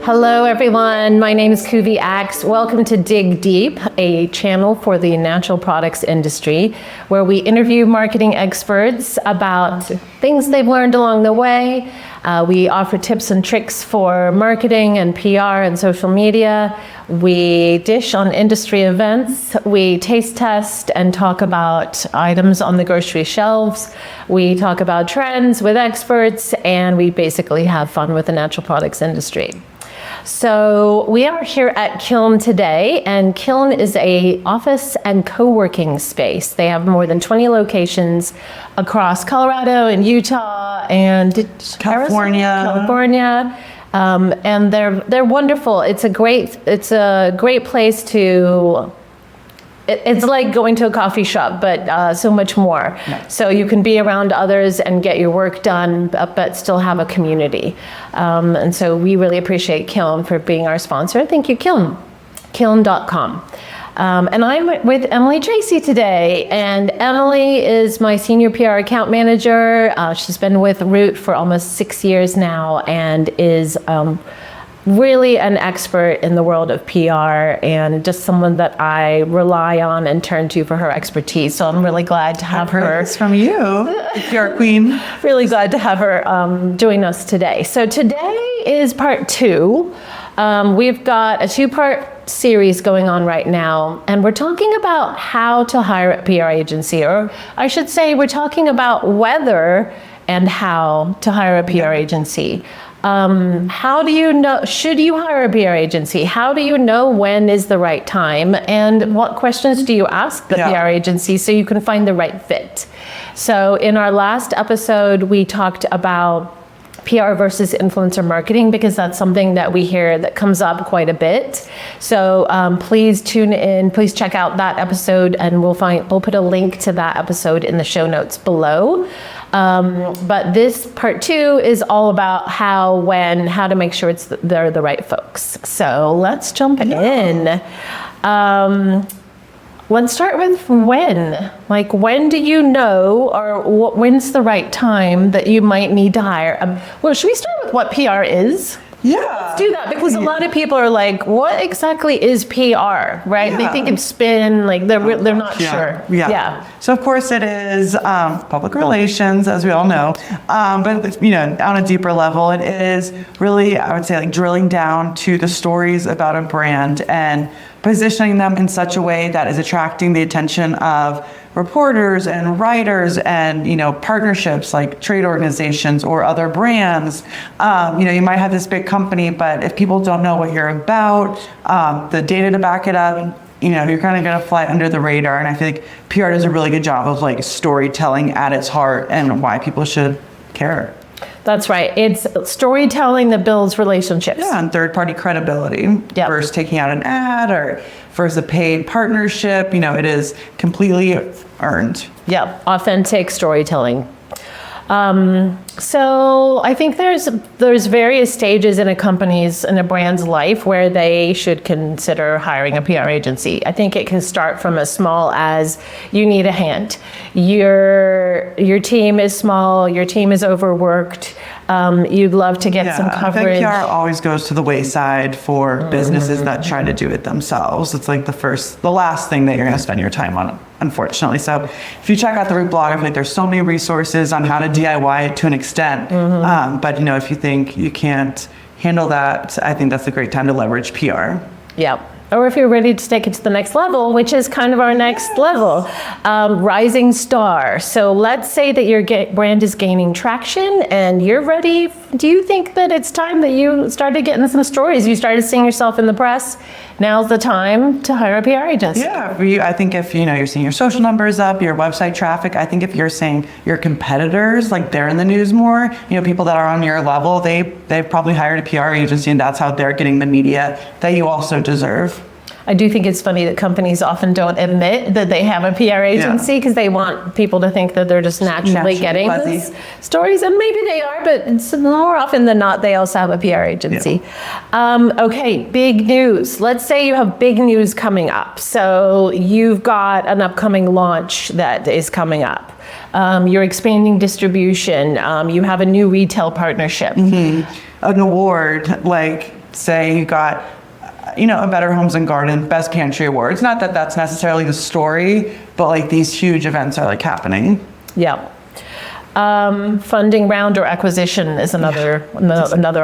Hello, everyone. My name is Kuvi Axe. Welcome to Dig Deep, a channel for the natural products industry, where we interview marketing experts about things they've learned along the way. We offer tips and tricks for marketing and PR and social media. We dish on industry events. We taste test and talk about items on the grocery shelves. We talk about trends with experts, and we basically have fun with the natural products industry. So we are here at Kiln today, and Kiln is a office and co-working space. They have more than 20 locations across Colorado and Utah and California. And they're wonderful. It's a great place to. It's like going to a coffee shop, but so much more. Nice. So you can be around others and get your work done, but still have a community. And so we really appreciate Kiln for being our sponsor. Thank you, Kiln. Kiln.com. And I'm with Emily Tracy today. And Emily is my senior PR account manager. She's been with Root for almost 6 years now and is really an expert in the world of PR and just someone that I rely on and turn to for her expertise. So I'm really glad to have her. It's from you, PR queen. Really glad to have her join us today. So today is part 2. We've got a 2-part series going on right now, and we're talking about how to hire a PR agency, or I should say we're talking about whether and how to hire a PR agency. How do you know, should you hire a PR agency? How do you know when is the right time? And what questions do you ask the PR agency so you can find the right fit? So in our last episode, we talked about PR versus influencer marketing, because that's something that we hear that comes up quite a bit. So please tune in, please check out that episode, and we'll put a link to that episode in the show notes below. But this part 2 is all about how to make sure they're the right folks. So let's jump in. Let's start with when. Like, when do you know, or when's the right time that you might need to hire? Well, should we start with what PR is? Yeah. Let's do that, because a lot of people are like, what exactly is PR, right? Yeah. They think it's spin, like they're not sure. Yeah. So of course it is public relations, as we all know. But on a deeper level, it is really, I would say, like drilling down to the stories about a brand and positioning them in such a way that is attracting the attention of reporters and writers and partnerships like trade organizations or other brands. You might have this big company, but if people don't know what you're about, the data to back it up, you're kind of going to fly under the radar. And I feel like PR does a really good job of like storytelling at its heart and why people should care. That's right. It's storytelling that builds relationships. Yeah, and third-party credibility versus taking out an ad or versus a paid partnership. It is completely earned. Yeah, authentic storytelling. So I think there's various stages in a brand's life where they should consider hiring a PR agency. I think it can start from as small as you need a hand. Your team is small, your team is overworked. You'd love to get some coverage. I think PR always goes to the wayside for businesses that try to do it themselves. It's like the last thing that you're going to spend your time on, unfortunately. So if you check out the Root blog, I feel like there's so many resources on how to DIY it to an extent. But if you think you can't handle that, I think that's a great time to leverage PR. Yeah. Or if you're ready to take it to the next level, which is kind of our next level, rising star. So let's say that your brand is gaining traction and you're ready. Do you think that it's time that you started getting some stories? You started seeing yourself in the press. Now's the time to hire a PR agency. Yeah, I think if you're seeing your social numbers up, your website traffic, I think if you're seeing your competitors, like they're in the news more, people that are on your level, they've probably hired a PR agency, and that's how they're getting the media that you also deserve. I do think it's funny that companies often don't admit that they have a PR agency because they want people to think that they're just naturally getting these stories, and maybe they are, but it's more often than not they also have a PR agency. Okay, big news. Let's say you have big news coming up. So you've got an upcoming launch that is coming up. You're expanding distribution. You have a new retail partnership. An award, like say you got, a Better Homes and Garden Best Pantry Award. It's not that that's necessarily the story, but like these huge events are like happening. Yeah. Funding round or acquisition is another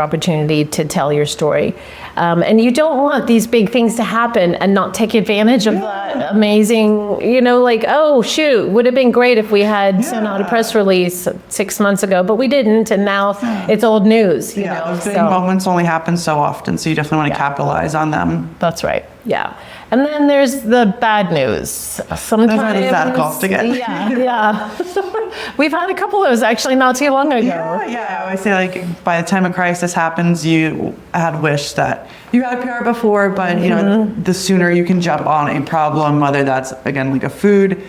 opportunity to tell your story. And you don't want these big things to happen and not take advantage of that amazing, like, oh, shoot, would have been great if we had sent out a press release 6 months ago, but we didn't. And now it's old news, Those big moments only happen so often. So you definitely want to capitalize on them. That's right. Yeah. And then there's the bad news. Sometimes. Those are the sad calls to get. Yeah. We've had a couple of those actually not too long ago. Yeah. I always say, like, by the time a crisis happens, you had wished that you had a PR before, but, the sooner you can jump on a problem, whether that's, again, like a food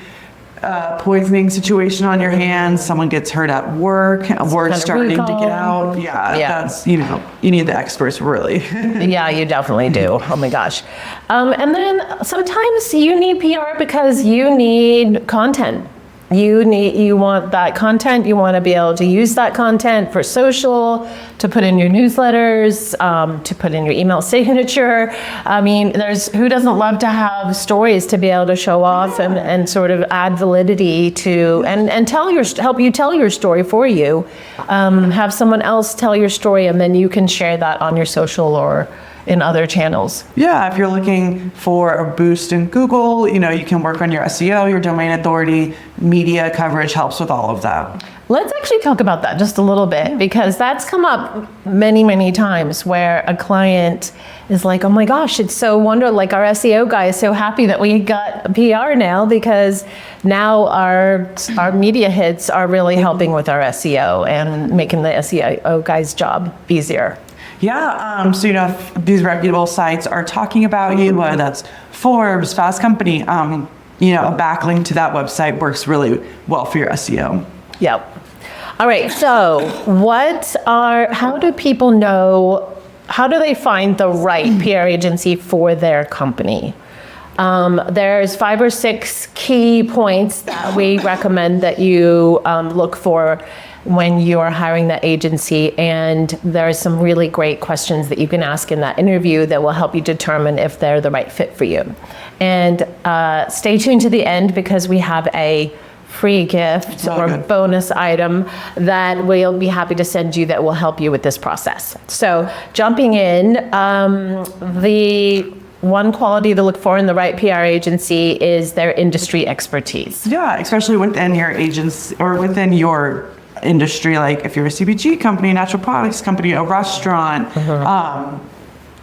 poisoning situation on your hands, someone gets hurt at work, word's starting to get out. That's, you need the experts, really. Yeah, you definitely do. Oh my gosh. And then sometimes you need PR because you need content. You want that content. You want to be able to use that content for social, to put in your newsletters, to put in your email signature. I mean, who doesn't love to have stories to be able to show off and sort of add validity to and help you tell your story for you. Have someone else tell your story, and then you can share that on your social or in other channels. Yeah, if you're looking for a boost in Google, you can work on your SEO, your domain authority. Media coverage helps with all of that. Let's actually talk about that just a little bit, because that's come up many, many times where a client is like, oh my gosh, it's so wonderful. Like, our SEO guy is so happy that we got a PR now, because now our media hits are really helping with our SEO and making the SEO guy's job easier. Yeah, so if these reputable sites are talking about you, whether that's Forbes, Fast Company, a backlink to that website works really well for your SEO. Yep. All right, so how do people know, how do they find the right PR agency for their company? There's 5 or 6 key points that we recommend that you look for when you're hiring that agency, and there are some really great questions that you can ask in that interview that will help you determine if they're the right fit for you. And stay tuned to the end, because we have a free gift or bonus item that we'll be happy to send you that will help you with this process. So jumping in, the one quality to look for in the right PR agency is their industry expertise. Yeah, especially within your agency or within your industry, like if you're a CPG company, a natural products company, a restaurant, a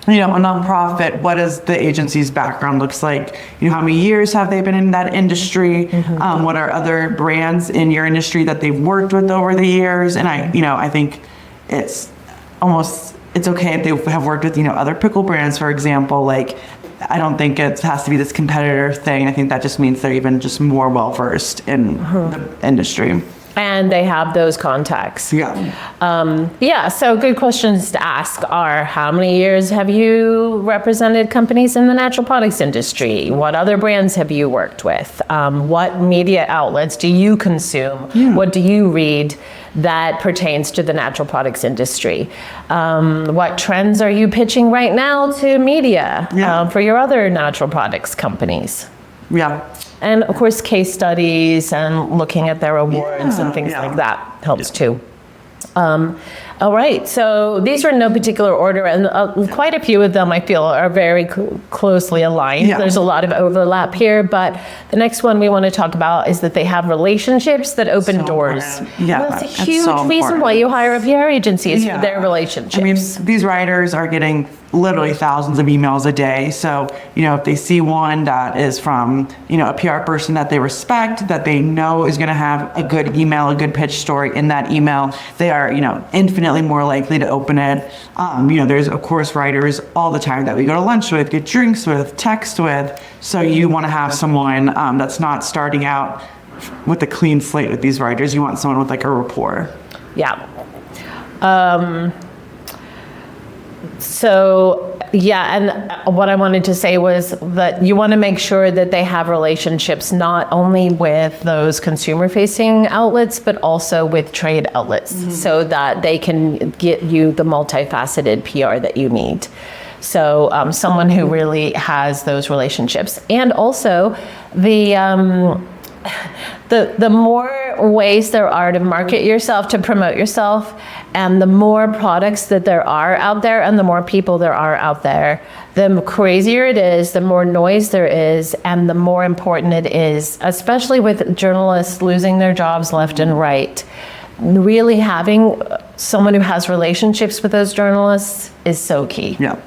nonprofit, what does the agency's background looks like? How many years have they been in that industry? What are other brands in your industry that they've worked with over the years? And I think it's okay if they have worked with, other pickle brands, for example. Like, I don't think it has to be this competitor thing. I think that just means they're even just more well-versed in the industry. And they have those contacts. Yeah. So good questions to ask are, how many years have you represented companies in the natural products industry? What other brands have you worked with? What media outlets do you consume? What do you read that pertains to the natural products industry? What trends are you pitching right now to media for your other natural products companies? Yeah. And of course, case studies and looking at their awards and things like that helps too. All right, so these are in no particular order, and quite a few of them I feel are very closely aligned. Yeah. There's a lot of overlap here, but the next one we want to talk about is that they have relationships that open doors. Yeah, That's a huge reason why you hire a PR agency is for their relationships. I mean, these writers are getting literally thousands of emails a day. So, if they see one that is from, a PR person that they respect, that they know is going to have a good email, a good pitch story in that email, they are, infinitely more likely to open it. There's, of course, writers all the time that we go to lunch with, get drinks with, text with. So you want to have someone that's not starting out with a clean slate with these writers. You want someone with like a rapport. Yeah. So Yeah, and what I wanted to say was that you want to make sure that they have relationships not only with those consumer-facing outlets, but also with trade outlets, so that they can get you the multifaceted PR that you need. So someone who really has those relationships, and also the more ways there are to market yourself, to promote yourself, and the more products that there are out there and the more people there are out there, the crazier it is, the more noise there is, and the more important it is, especially with journalists losing their jobs left and right. Really having someone who has relationships with those journalists is so key. Yeah.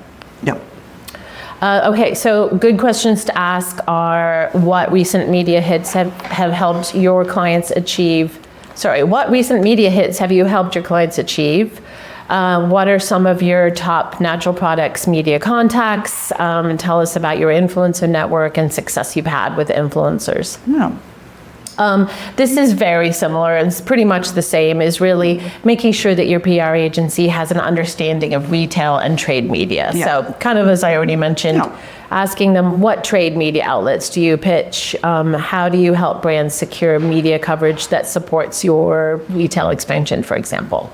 Okay, so good questions to ask are what recent media hits have helped your clients achieve? What recent media hits have you helped your clients achieve? What are some of your top natural products media contacts? And tell us about your influencer network and success you've had with influencers. Yeah. This is very similar, and it's pretty much the same, is really making sure that your PR agency has an understanding of retail and trade media. Yeah. So kind of as I already mentioned, asking them what trade media outlets do you pitch? How do you help brands secure media coverage that supports your retail expansion, for example?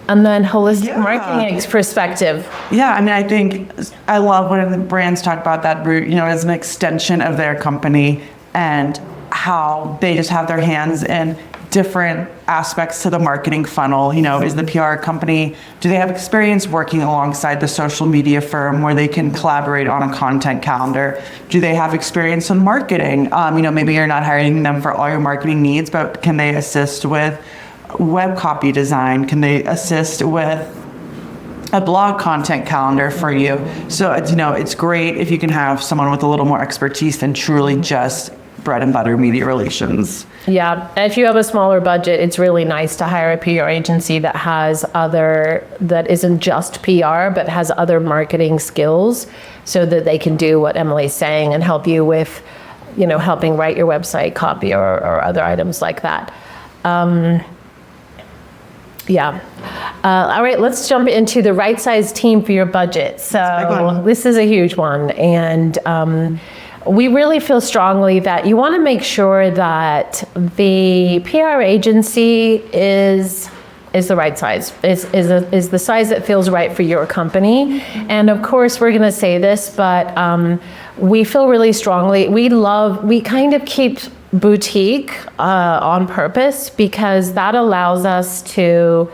And then holistic marketing perspective. Yeah, I mean, I think I love when the brands talk about that route, as an extension of their company, and how they just have their hands in different aspects to the marketing funnel. Is the PR company, do they have experience working alongside the social media firm where they can collaborate on a content calendar? Do they have experience in marketing? Maybe you're not hiring them for all your marketing needs, but can they assist with web copy design? Can they assist with a blog content calendar for you? So it's great if you can have someone with a little more expertise than truly just bread and butter media relations. Yeah, if you have a smaller budget, it's really nice to hire a PR agency that isn't just PR, but has other marketing skills, so that they can do what Emily's saying and help you with, helping write your website copy or other items like that. All right, let's jump into the right size team for your budget. So this is a huge one, and we really feel strongly that you want to make sure that the PR agency is the right size, is the size that feels right for your company. And of course, we're going to say this, but we feel really strongly, we kind of keep boutique on purpose, because that allows us to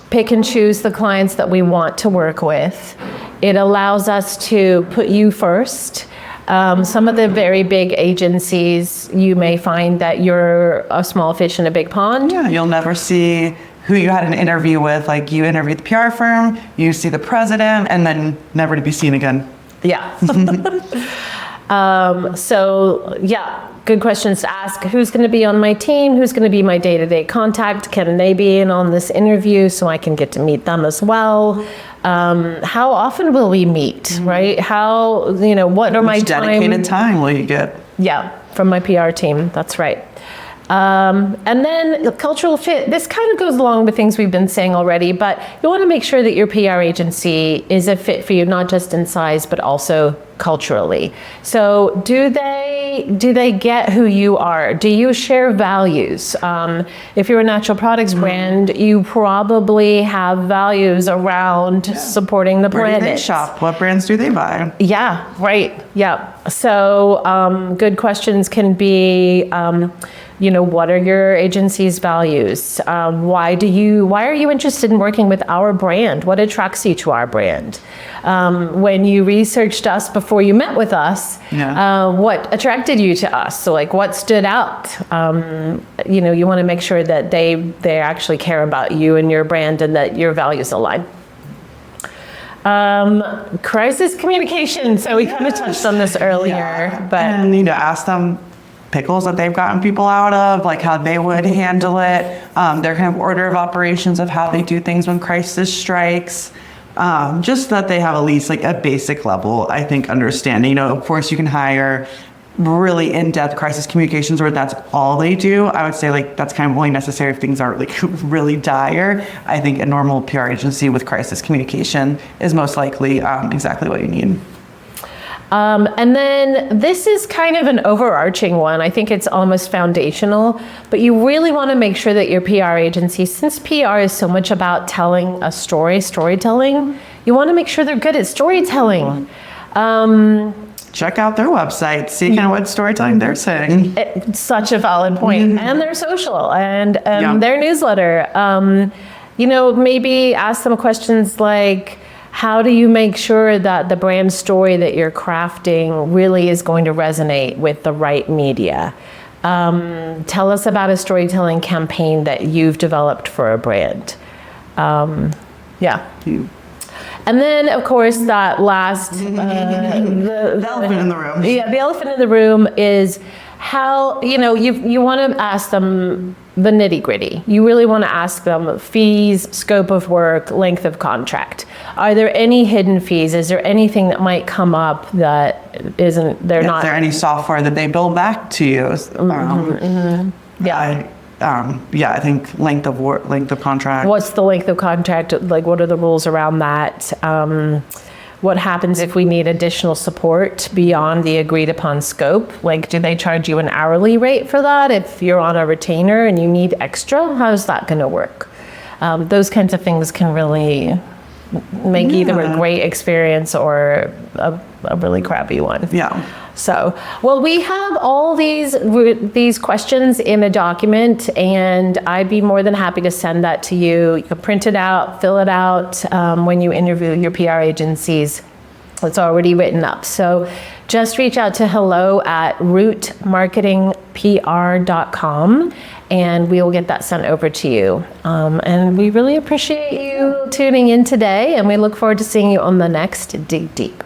pick and choose the clients that we want to work with. It allows us to put you first. Some of the very big agencies, you may find that you're a small fish in a big pond. Yeah, you'll never see who you had an interview with. Like, you interviewed the PR firm, you see the president, and then never to be seen again. Yeah. Good questions to ask. Who's going to be on my team? Who's going to be my day-to-day contact? Can they be in on this interview so I can get to meet them as well? How often will we meet, right? What are my dedicated time will you get? Yeah, from my PR team. That's right. And then the cultural fit, this kind of goes along with things we've been saying already, but you want to make sure that your PR agency is a fit for you, not just in size, but also culturally. So do they get who you are? Do you share values? If you're a natural products brand, you probably have values around supporting the planet. Where do they shop? What brands do they buy? Yeah, right. Yeah. So good questions can be, what are your agency's values? Why are you interested in working with our brand? What attracts you to our brand? When you researched us before you met with us, what attracted you to us? So what stood out? You want to make sure that they actually care about you and your brand, and that your values align. Crisis communication. So we kind of touched on this earlier, but ask them pickles that they've gotten people out of, like how they would handle it, their kind of order of operations of how they do things when crisis strikes. Just that they have at least a basic level, I think, understanding. Of course, you can hire really in-depth crisis communications where that's all they do. I would say like that's kind of only necessary if things are like really dire. I think a normal PR agency with crisis communication is most likely exactly what you need. And then this is kind of an overarching one. I think it's almost foundational, but you really want to make sure that your PR agency, since PR is so much about telling a storytelling, you want to make sure they're good at storytelling. Check out their website, see kind of what storytelling they're saying. It's such a valid point. And their social and Yeah. their newsletter. Maybe ask them questions like, how do you make sure that the brand story that you're crafting really is going to resonate with the right media? Tell us about a storytelling campaign that you've developed for a brand. Yeah. And then, of course, that last, The elephant in the room. yeah, the elephant in the room is how, you want to ask them the nitty gritty. You really want to ask them fees, scope of work, length of contract. Are there any hidden fees? Is there anything that might come up that isn't, they're Is not? there any software that they bill back to you? Yeah. I think length of contract. What's the length of contract? Like, what are the rules around that? What happens if we need additional support beyond the agreed upon scope? Like, do they charge you an hourly rate for that? If you're on a retainer and you need extra, how's that going to work? Those kinds of things can really make either a great experience or a really crappy one. Yeah. So, well, we have all these questions in a document, and I'd be more than happy to send that to you. You can print it out, fill it out when you interview your PR agencies. It's already written up. So just reach out to hello@rootmarketingpr.com, and we will get that sent over to you. And we really appreciate you tuning in today, and we look forward to seeing you on the next Dig Deep.